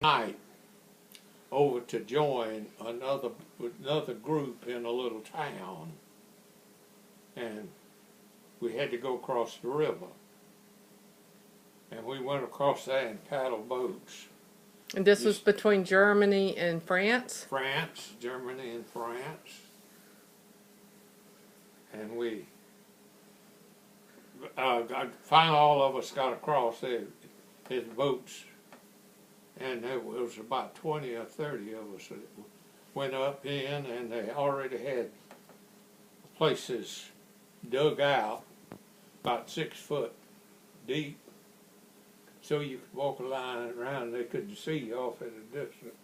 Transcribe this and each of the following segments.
night over to join another group in a little town, and we had to go across the river. And we went across there in paddle boats. And this was between Germany and France? France, Germany and France. And we, finally all of us got across his boats. And there was about 20 or 30 of us that went up in, and they already had places dug out about 6 foot deep, so you could walk a line around and they couldn't see you off at a distance.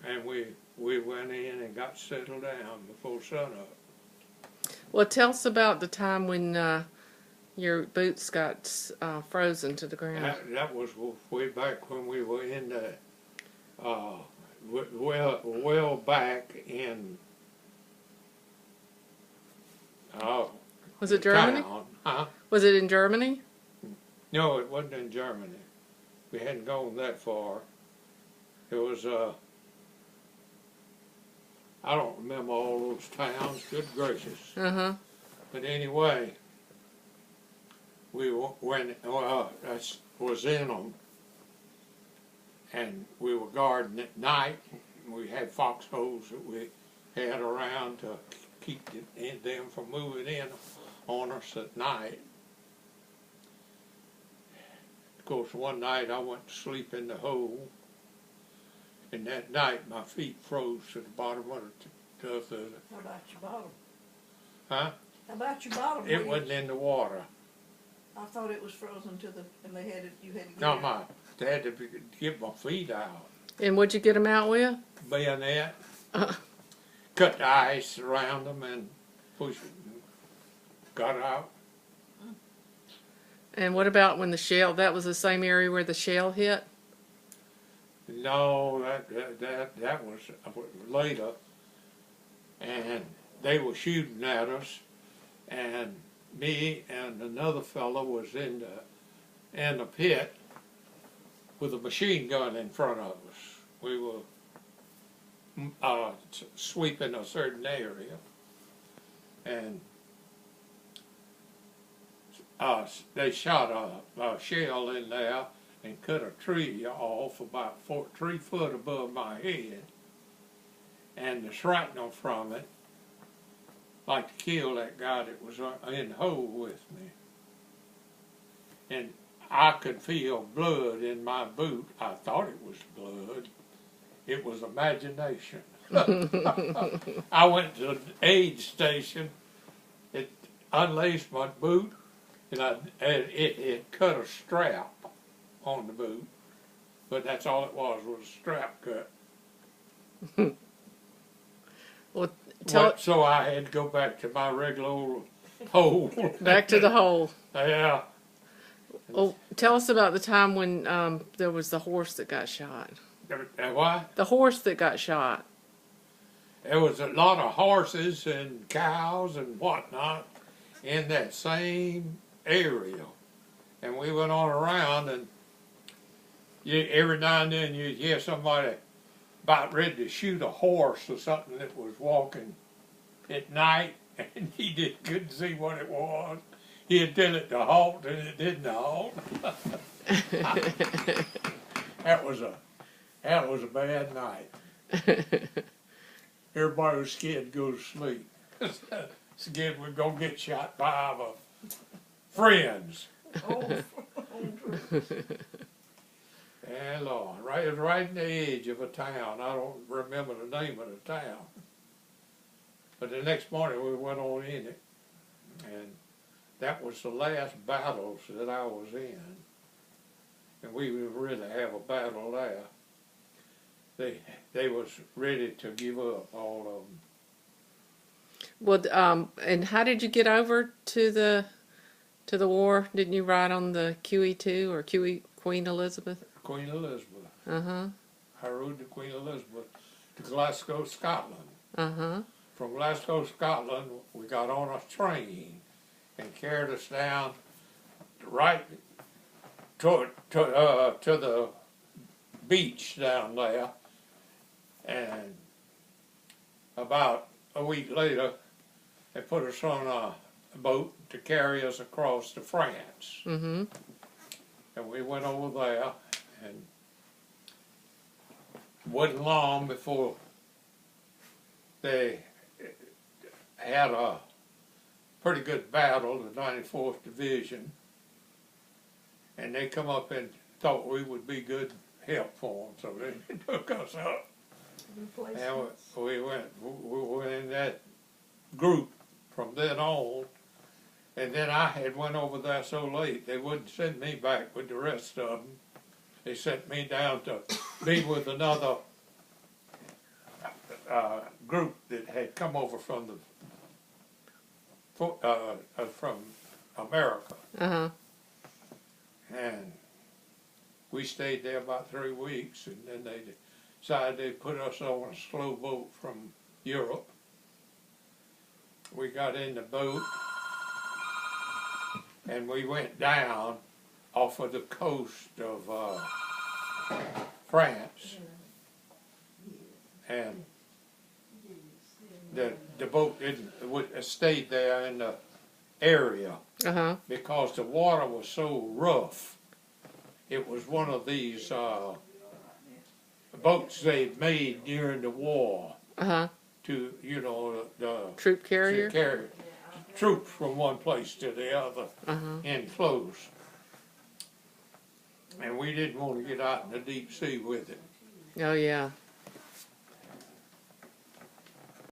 And we went in and got settled down before sunup. Well, tell us about the time when your boots got frozen to the ground. That was way back when we were in the, well back in, was it Germany? Town. Huh? Was it in Germany? No, it wasn't in Germany. We hadn't gone that far. It was, I don't remember all those towns, good gracious. Uh-huh. But anyway, we when I was in them, and we were guarding at night. We had foxholes that we had around to keep them from moving in on us at night. Of course, one night I went to sleep in the hole, and that night my feet froze to the bottom of the How about your bottom? Huh? How about your bottom? It wasn't in the water. I thought it was frozen to the, and they had it, you had to get No, it. they had to get my feet out. And what'd you get them out with? Bayonet. Cut the ice around them and push it and got out. And what about when the shell, that was the same area where the shell hit? No, that was later. And they were shooting at us, and me and another fellow was in the pit with a machine gun in front of us. We were sweeping a certain area, and they shot a shell in there and cut a tree off about 3 foot above my head, and the shrapnel from it, like to kill that guy that was in the hole with me. And I could feel blood in my boot. I thought it was blood. It was imagination. I went to the aid station. It unlaced my boot, and it cut a strap on the boot. But that's all it was a strap cut. Well, So I had to go back to my regular old hole. back to the hole. Yeah. Oh, tell us about the time when there was the horse that got shot. What? The horse that got shot. There was a lot of horses and cows and whatnot in that same area. And we went on around, and every now and then you'd hear somebody about ready to shoot a horse or something that was walking at night, and he couldn't see what it was. He'd tell it to halt, and it didn't halt. That was a bad night. Everybody was scared to go to sleep. Scared we're gonna get shot by our friends. Oh, Yeah, Lord, it was right in the edge of a town. I don't remember the name of the town. But the next morning we went on in it, and that was the last battles that I was in. And we would really have a battle there. They was ready to give up, all of them. Well, and how did you get over to the war? Didn't you ride on the QE2 or Queen Elizabeth? Queen Elizabeth. Uh-huh. I rode the Queen Elizabeth to Glasgow, Scotland. Uh-huh. From Glasgow, Scotland, we got on a train and carried us down right to the beach down there, and about a week later, they put us on a boat to carry us across to France. Mm-hmm. And we went over there, and it wasn't long before they had a pretty good battle, the 94th Division, and they come up and thought we would be good help for them, so they took us up. And we went in that group from then on, and then I had went over there so late they wouldn't send me back with the rest of them. They sent me down to be with another group that had come over from America, Uh-huh. and we stayed there about 3 weeks, and then they decided they'd put us on a slow boat from Europe. We got in the boat, and we went down off of the coast of France, and the boat stayed there in the area Uh-huh. because the water was so rough. It was one of these boats they made during the war Uh-huh. to, the Troop carrier? to carry troops from one place to the other, Uh-huh. enclosed. And we didn't want to get out in the deep sea with it. Oh, yeah.